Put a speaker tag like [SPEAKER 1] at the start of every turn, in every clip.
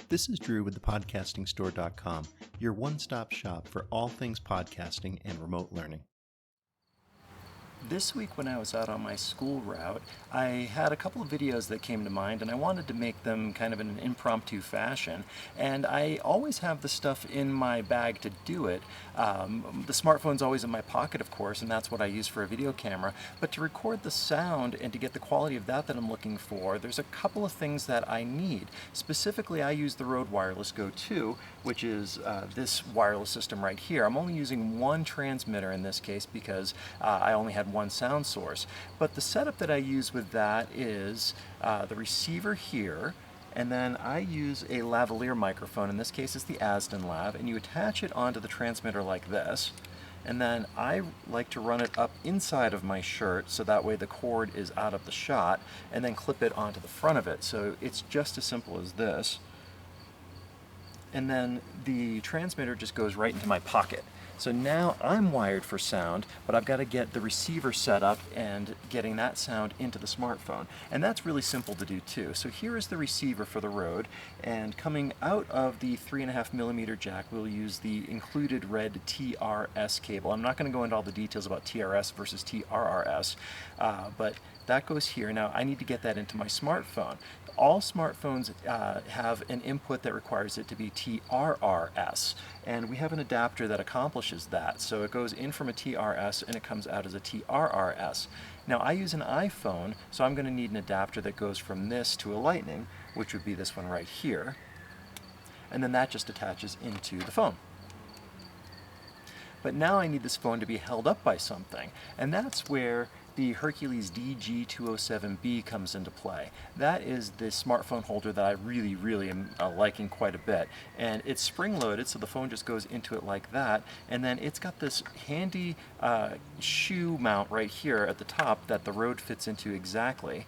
[SPEAKER 1] This is Drew with thepodcastingstore.com, your one-stop shop for all things podcasting and remote learning.
[SPEAKER 2] This week when I was out on my school route, I had a couple of videos that came to mind and I wanted to make them kind of in an impromptu fashion. And I always have the stuff in my bag to do it. The smartphone's always in my pocket, of course, and that's what I use for a video camera. But to record the sound and to get the quality of that I'm looking for, there's a couple of things that I need. Specifically, I use the Rode Wireless Go 2, which is this wireless system right here. I'm only using one transmitter in this case because I only had one sound source. But the setup that I use with that is the receiver here, and then I use a lavalier microphone. In this case it's the Asden Lav, and you attach it onto the transmitter like this. And then I like to run it up inside of my shirt so that way the cord is out of the shot, and then clip it onto the front of it. So it's just as simple as this. And then the transmitter just goes right into my pocket. So now I'm wired for sound, but I've got to get the receiver set up and getting that sound into the smartphone. And that's really simple to do too. So here is the receiver for the Rode, and coming out of the 3.5mm jack, we'll use the included red TRS cable. I'm not going to go into all the details about TRS versus TRRS, but that goes here. Now I need to get that into my smartphone. All smartphones have an input that requires it to be TRRS, and we have an adapter that accomplishes that. So it goes in from a TRS and it comes out as a TRRS. Now I use an iPhone, so I'm going to need an adapter that goes from this to a Lightning, which would be this one right here, and then that just attaches into the phone. But now I need this phone to be held up by something, and that's where the Hercules DG207B comes into play. That is the smartphone holder that I really am liking quite a bit. And it's spring-loaded, so the phone just goes into it like that, and then it's got this handy shoe mount right here at the top that the Rode fits into exactly,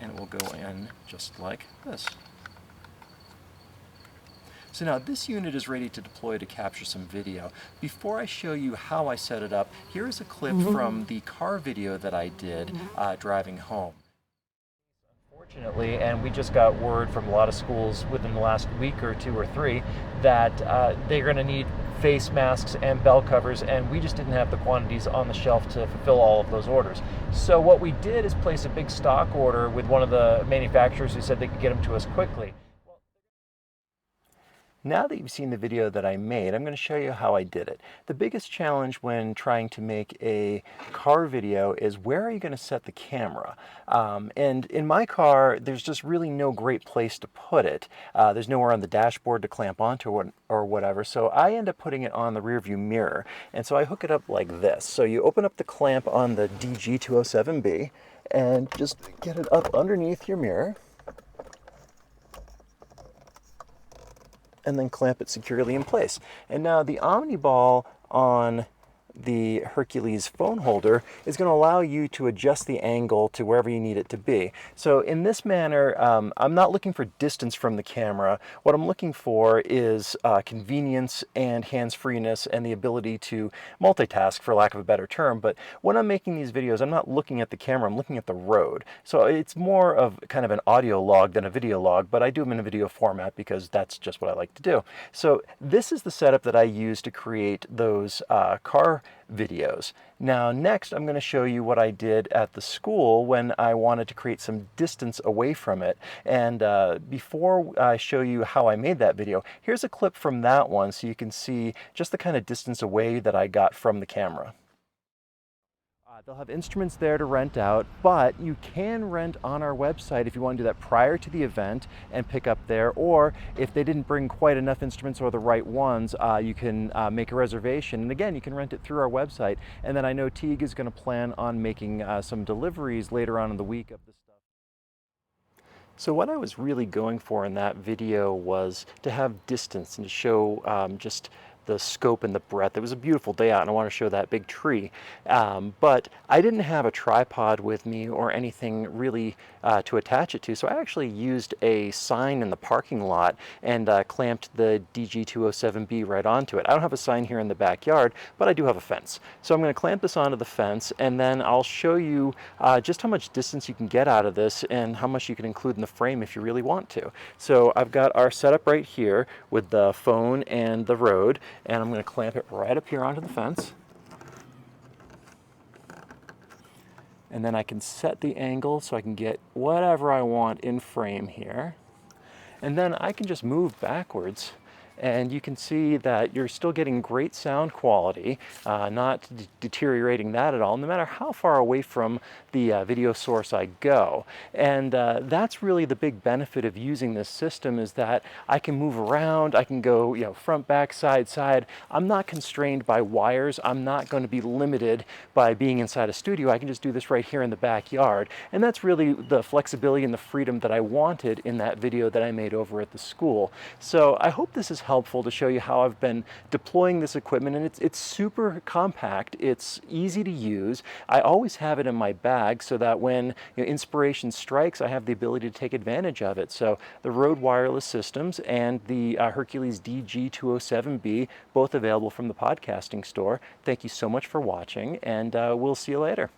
[SPEAKER 2] and it will go in just like this. So now this unit is ready to deploy to capture some video. Before I show you how I set it up, here is a clip from the car video that I did driving home. Unfortunately, and we just got word from a lot of schools within the last week or two or three that they're going to need face masks and bell covers, and we just didn't have the quantities on the shelf to fulfill all of those orders. So what we did is place a big stock order with one of the manufacturers who said they could get them to us quickly. Now that you've seen the video that I made, I'm going to show you how I did it. The biggest challenge when trying to make a car video is where are you going to set the camera? And in my car, there's just really no great place to put it. There's nowhere on the dashboard to clamp onto or whatever, so I end up putting it on the rear view mirror. And so I hook it up like this. So you open up the clamp on the DG207B and just get it up underneath your mirror, and then clamp it securely in place. And now the Omni Ball on the Hercules phone holder is going to allow you to adjust the angle to wherever you need it to be. So in this manner, I'm not looking for distance from the camera. What I'm looking for is convenience and hands-freeness and the ability to multitask, for lack of a better term. But when I'm making these videos, I'm not looking at the camera, I'm looking at the road. So it's more of kind of an audio log than a video log, but I do them in a video format because that's just what I like to do. So this is the setup that I use to create those car videos. Now next I'm going to show you what I did at the school when I wanted to create some distance away from it. And before I show you how I made that video, here's a clip from that one so you can see just the kind of distance away that I got from the camera. They'll have instruments there to rent out, but you can rent on our website if you want to do that prior to the event and pick up there, or if they didn't bring quite enough instruments or the right ones, you can make a reservation. And again, you can rent it through our website. And then I know Teague is going to plan on making some deliveries later on in the week of the stuff. So what I was really going for in that video was to have distance and to show just the scope and the breadth. It was a beautiful day out, and I want to show that big tree. But I didn't have a tripod with me or anything really to attach it to, so I actually used a sign in the parking lot and clamped the DG207B right onto it. I don't have a sign here in the backyard, but I do have a fence. So I'm going to clamp this onto the fence, and then I'll show you just how much distance you can get out of this and how much you can include in the frame if you really want to. So I've got our setup right here with the phone and the Rode, and I'm going to clamp it right up here onto the fence. And then I can set the angle so I can get whatever I want in frame here. And then I can just move backwards, and you can see that you're still getting great sound quality, not deteriorating that at all, no matter how far away from the video source I go. And that's really the big benefit of using this system, is that I can move around, I can go, front, back, side, side. I'm not constrained by wires. I'm not going to be limited by being inside a studio. I can just do this right here in the backyard. And that's really the flexibility and the freedom that I wanted in that video that I made over at the school. So I hope this is helpful to show you how I've been deploying this equipment, and it's super compact. It's easy to use. I always have it in my bag so that when inspiration strikes, I have the ability to take advantage of it. So the Rode wireless systems and the Hercules DG207B, both available from the podcasting store. Thank you so much for watching, and we'll see you later.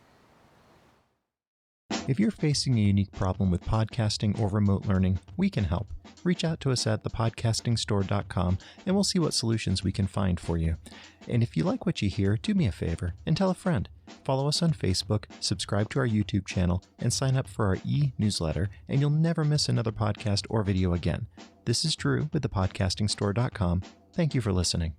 [SPEAKER 1] If you're facing a unique problem with podcasting or remote learning, we can help. Reach out to us at thepodcastingstore.com and we'll see what solutions we can find for you. And if you like what you hear, do me a favor and tell a friend. Follow us on Facebook, subscribe to our YouTube channel, and sign up for our e-newsletter, and you'll never miss another podcast or video again. This is Drew with thepodcastingstore.com. Thank you for listening.